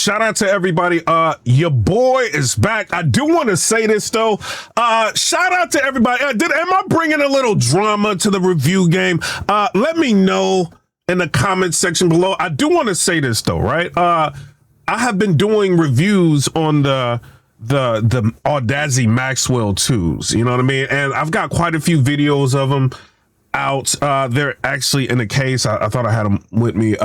Shout out to everybody. Your boy is back. I do want to say this though. Shout out to everybody. Am I bringing a little drama to the review game? Let me know in the comment section below. I do want to say this though, right? I have been doing reviews on the AUDEZE Maxwell 2s. You know what I mean? And I've got quite a few videos of them out. They're actually in a case. I thought I had them with me.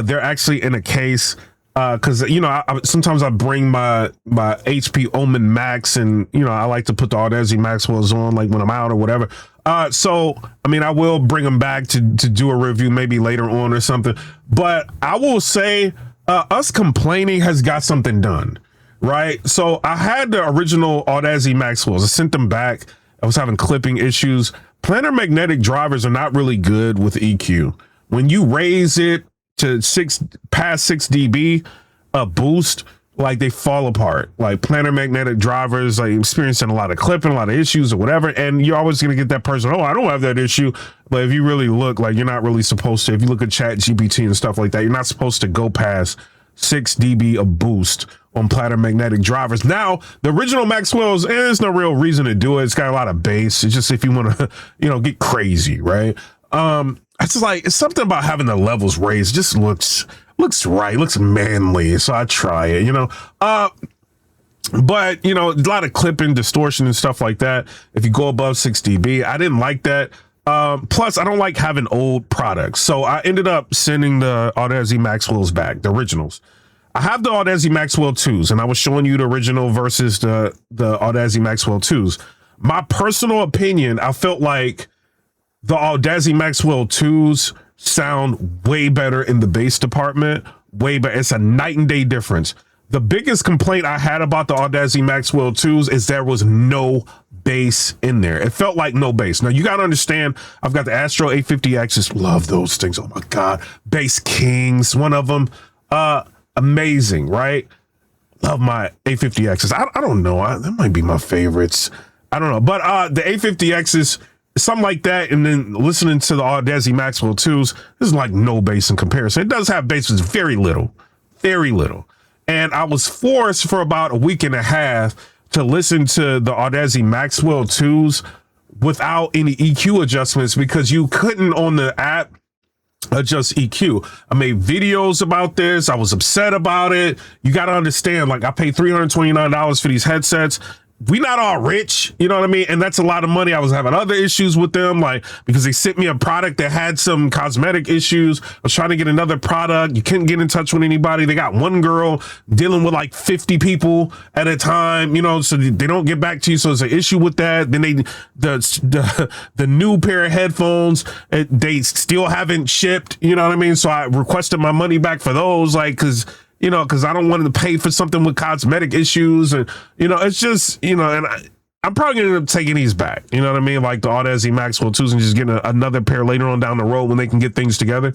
They're actually in a case because you know I sometimes I bring my HP Omen Max, and you know I like to put the AUDEZE Maxwells on like when I'm out or whatever. So I mean I will bring them back to do a review maybe later on or something. But I will say us complaining has got something done, right? So I had the original AUDEZE Maxwells. I sent them back. I was having clipping issues. Planar magnetic drivers are not really good with EQ. When you raise it to past 6 dB, a boost, like they fall apart. Like planar magnetic drivers, like experiencing a lot of clipping, a lot of issues or whatever. And you're always going to get that person, oh, I don't have that issue. But if you really look, like you're not really supposed to, if you look at Chat GPT and stuff like that, you're not supposed to go past 6 dB of boost on planar magnetic drivers. Now, the original Maxwell's, there's no real reason to do it. It's got a lot of bass. It's just if you want to, you know, get crazy, right? It's just like, it's something about having the levels raised. It just looks right, looks manly. So I try it, you know. But, you know, a lot of clipping, distortion and stuff like that. If you go above 6 dB, I didn't like that. Plus, I don't like having old products. So I ended up sending the AUDEZE Maxwells back, the originals. I have the AUDEZE Maxwell 2s, and I was showing you the original versus the AUDEZE Maxwell 2s. My personal opinion, I felt like the AUDEZE Maxwell 2s sound way better in the bass department, way better. It's a night and day difference. The biggest complaint I had about the AUDEZE Maxwell 2s is there was no bass in there. It felt like no bass. Now you got to understand, I've got the Astro A50X. Just love those things. Oh my God. Bass Kings, one of them. Amazing, right? Love my A50Xs. I don't know. That might be my favorites. I don't know. But the A50Xs, something like that. And then listening to the AUDEZE Maxwell 2s, there's like no bass in comparison. It does have bass, but it's very little. Very little. And I was forced for about a week and a half to listen to the AUDEZE Maxwell 2s without any EQ adjustments because you couldn't on the app adjust EQ. I made videos about this. I was upset about it. You got to understand, like I paid $329 for these headsets. We not all rich, you know what I mean? And that's a lot of money. I was having other issues with them, like because they sent me a product that had some cosmetic issues. I was trying to get another product. You couldn't get in touch with anybody. They got one girl dealing with like 50 people at a time, you know, so they don't get back to you. So there's an issue with that. Then the new pair of headphones, they still haven't shipped, you know what I mean? So I requested my money back for those, like, because I don't want to pay for something with cosmetic issues. And, you know, it's just, you know, and I'm probably going to end up taking these back. You know what I mean? Like the AUDEZE Maxwell 2s and just getting another pair later on down the road when they can get things together.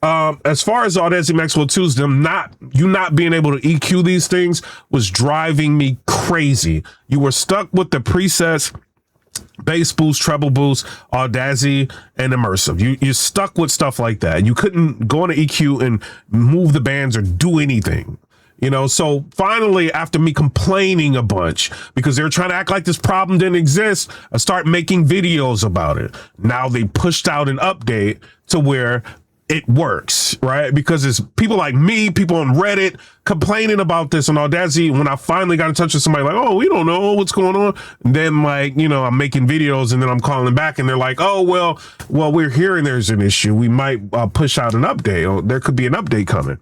As far as the AUDEZE Maxwell 2s, you not being able to EQ these things was driving me crazy. You were stuck with the presets, bass boost, treble boost, AUDEZE, and immersive. You're stuck with stuff like that. You couldn't go into EQ and move the bands or do anything, you know? So finally, after me complaining a bunch because they were trying to act like this problem didn't exist, I start making videos about it. Now they pushed out an update to where it works, right? Because it's people like me, people on Reddit complaining about this on AUDEZE. When I finally got in touch with somebody like, oh, we don't know what's going on. And then like, you know, I'm making videos and then I'm calling back and they're like, oh, well, we're hearing there's an issue. We might push out an update. Or there could be an update coming,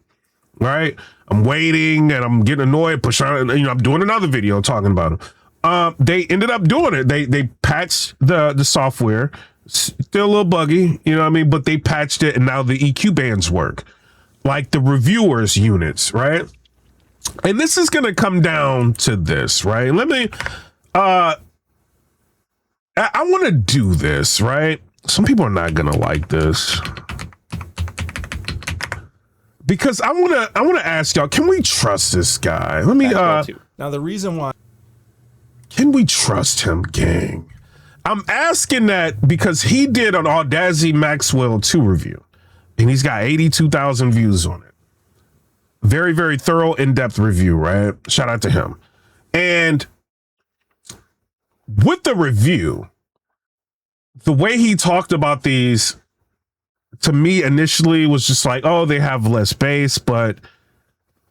right? I'm waiting and I'm getting annoyed, push out, you know, I'm doing another video talking about it. They ended up doing it. They patched the software. Still a little buggy, you know what I mean? But they patched it and now the EQ bands work. Like the reviewers units, right? And this is going to come down to this, right? Let me, I want to do this, right? Some people are not going to like this. Because I want to ask y'all, can we trust this guy? Let me, now the reason why. Can we trust him, gang? I'm asking that because he did an AUDEZE Maxwell 2 review and he's got 82,000 views on it. Very, very thorough, in-depth review, right? Shout out to him. And with the review, the way he talked about these, to me initially was just like, oh, they have less bass, but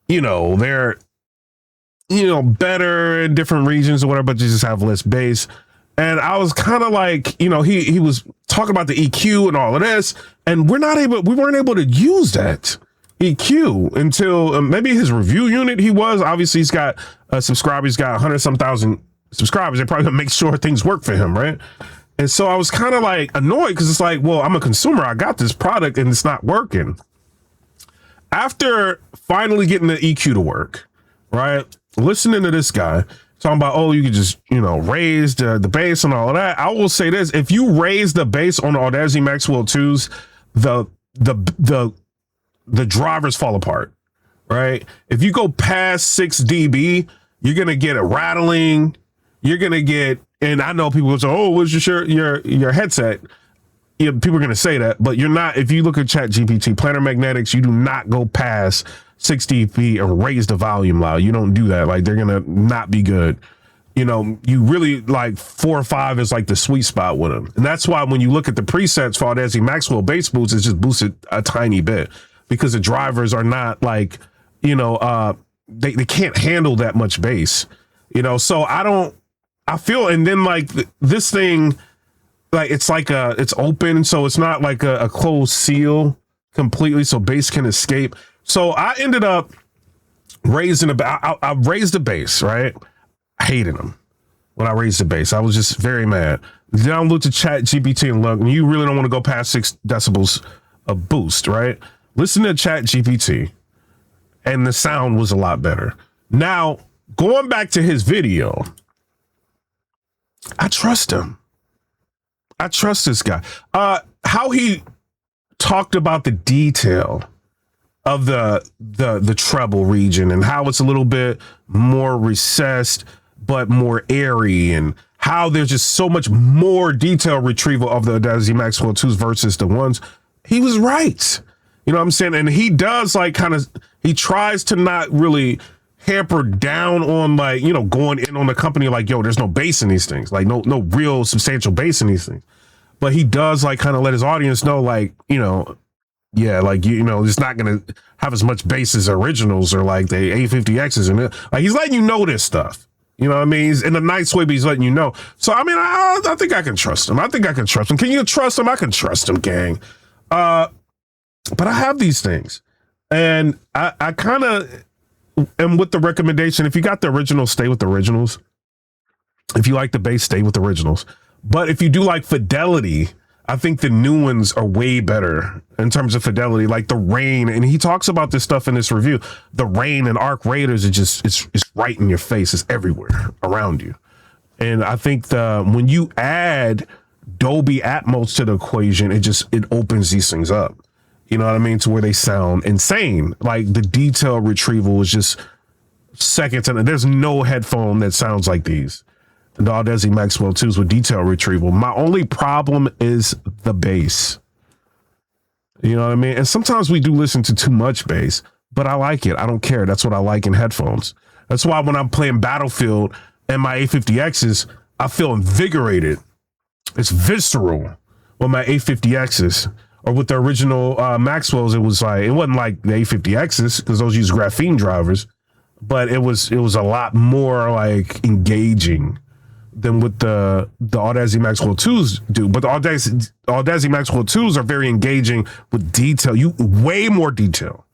they're better in different regions or whatever, but they just have less bass. And I was kind of like, he was talking about the EQ and all of this, and we weren't able to use that EQ until maybe his review unit. Obviously he's got a subscriber. He's got 100-some thousand subscribers. They probably make sure things work for him, right? And so I was kind of like annoyed because it's like, well, I'm a consumer. I got this product and it's not working. After finally getting the EQ to work, right? Listening to this guy talking about, oh, you could just, raise the bass and all of that. I will say this: if you raise the bass on the AUDEZE Maxwell 2s, the drivers fall apart, right? If you go past 6 dB, you're gonna get a rattling. You're gonna get, and I know people will say, oh, what's your headset? Yeah, people are gonna say that, but you're not. If you look at Chat GPT, Planar Magnetics, you do not go past 6 dB and raise the volume loud. You don't do that. Like, they're gonna not be good. You really like 4 or 5 is like the sweet spot with them, and that's why when you look at the presets for AUDEZE Maxwell bass boost, it's just boosted a tiny bit because the drivers are not like, they can't handle that much bass. So I feel, and then like this thing, like it's open, so it's not like a closed seal completely, so bass can escape. So I ended up raising I raised the bass, right? I hated them when I raised the bass. I was just very mad. Download to Chat GPT and look, and you really don't want to go past 6 decibels of boost, right? Listen to Chat GPT, and the sound was a lot better. Now, going back to his video, I trust him. I trust this guy. How he talked about the detail of the treble region and how it's a little bit more recessed but more airy, and how there's just so much more detail retrieval of the AUDEZE Maxwell 2s versus the ones. He was right. You know what I'm saying? And he does he tries to not really hamper down on going in on the company like, yo, there's no bass in these things, like no real substantial bass in these things. But he does kind of let his audience know, it's not gonna have as much bass as originals or like the A50Xs, and he's letting you know this stuff. You know what I mean? He's in a nice way, but he's letting you know. So I mean, I think I can trust him. Can you trust him? I can trust him, gang. But I have these things, and I kind of am with the recommendation. If you got the originals, stay with the originals. If you like the bass, stay with the originals. But if you do like fidelity, I think the new ones are way better in terms of fidelity, like the Rain. And he talks about this stuff in this review. The Rain and Arc Raiders are just, it's right in your face. It's everywhere around you. And I think when you add Dolby Atmos to the equation, it opens these things up. You know what I mean? To where they sound insane. Like the detail retrieval is just second to none. There's no headphone that sounds like these. The AUDEZE Maxwell 2s with detail retrieval. My only problem is the bass. You know what I mean? And sometimes we do listen to too much bass, but I like it. I don't care. That's what I like in headphones. That's why when I'm playing Battlefield and my A50Xs, I feel invigorated. It's visceral with my A50Xs. Or with the original Maxwells, it wasn't like the A50Xs because those use graphene drivers, but it was a lot more engaging than what the AUDEZE Maxwell 2s do. But the AUDEZE Maxwell 2s are very engaging with detail. Way more detail.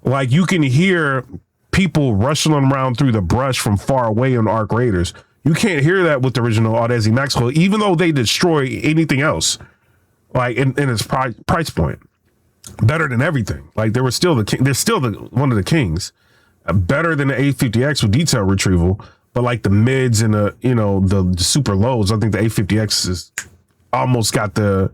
Like you can hear people rustling around through the brush from far away on Arc Raiders. You can't hear that with the original AUDEZE Maxwell, even though they destroy anything else. In its price point, better than everything. Like they're still one of the kings, better than the A50X with detail retrieval. But like the mids and the super lows, I think the A50X is almost got the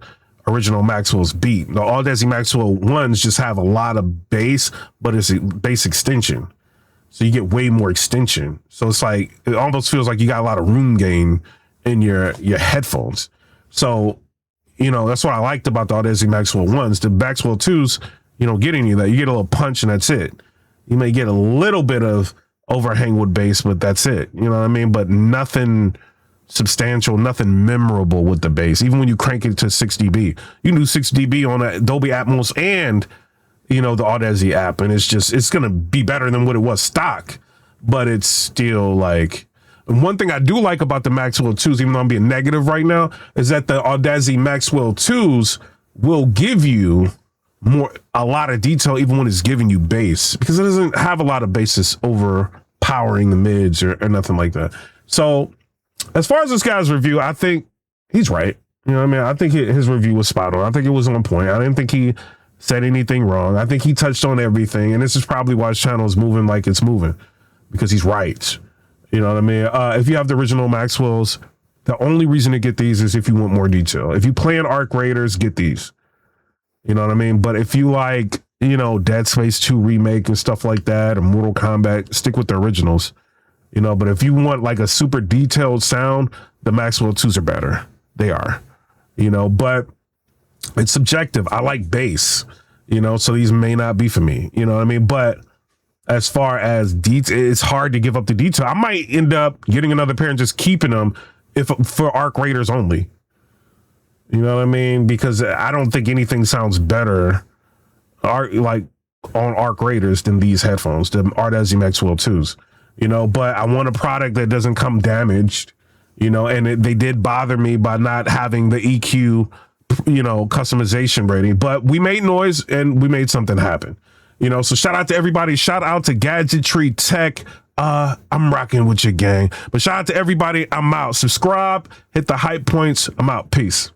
original Maxwell's beat. The AUDEZE Maxwell ones just have a lot of bass, but it's a bass extension, so you get way more extension. So it's it almost feels like you got a lot of room gain in your headphones. So. That's what I liked about the AUDEZE Maxwell 1s. The Maxwell 2s, get any of that. You get a little punch and that's it. You may get a little bit of overhang with bass, but that's it. You know what I mean? But nothing substantial, nothing memorable with the bass. Even when you crank it to 6 dB, you can do 6 dB on a Dolby Atmos and, you know, the AUDEZE app, and it's going to be better than what it was stock, but it's still like, one thing I do like about the Maxwell 2s, even though I'm being negative right now, is that the AUDEZE Maxwell 2s will give you a lot of detail even when it's giving you bass, because it doesn't have a lot of basses overpowering the mids or nothing like that. So as far as this guy's review, I think he's right. You know what I mean? I think his review was spot on. I think it was on point. I didn't think he said anything wrong. I think he touched on everything, and this is probably why his channel is moving like it's moving, because he's right. You know what I mean? If you have the original Maxwells, the only reason to get these is if you want more detail. If you play in Arc Raiders, get these. You know what I mean? But if you like, you know, Dead Space 2 remake and stuff like that, or Mortal Kombat, stick with the originals. You know, but if you want like a super detailed sound, the Maxwell 2s are better. They are. You know, but it's subjective. I like bass, you know, so these may not be for me. You know what I mean? But as far as detail, it's hard to give up the detail. I might end up getting another pair and just keeping them for Arc Raiders only. You know what I mean? Because I don't think anything sounds better like on Arc Raiders than these headphones, the AUDEZE Maxwell 2s. You know, but I want a product that doesn't come damaged, you know, and they did bother me by not having the EQ, you know, customization rating, but we made noise and we made something happen, you know. So shout out to everybody. Shout out to Gadgetry Tech. I'm rocking with your gang, but shout out to everybody. I'm out. Subscribe, hit the hype points. I'm out. Peace.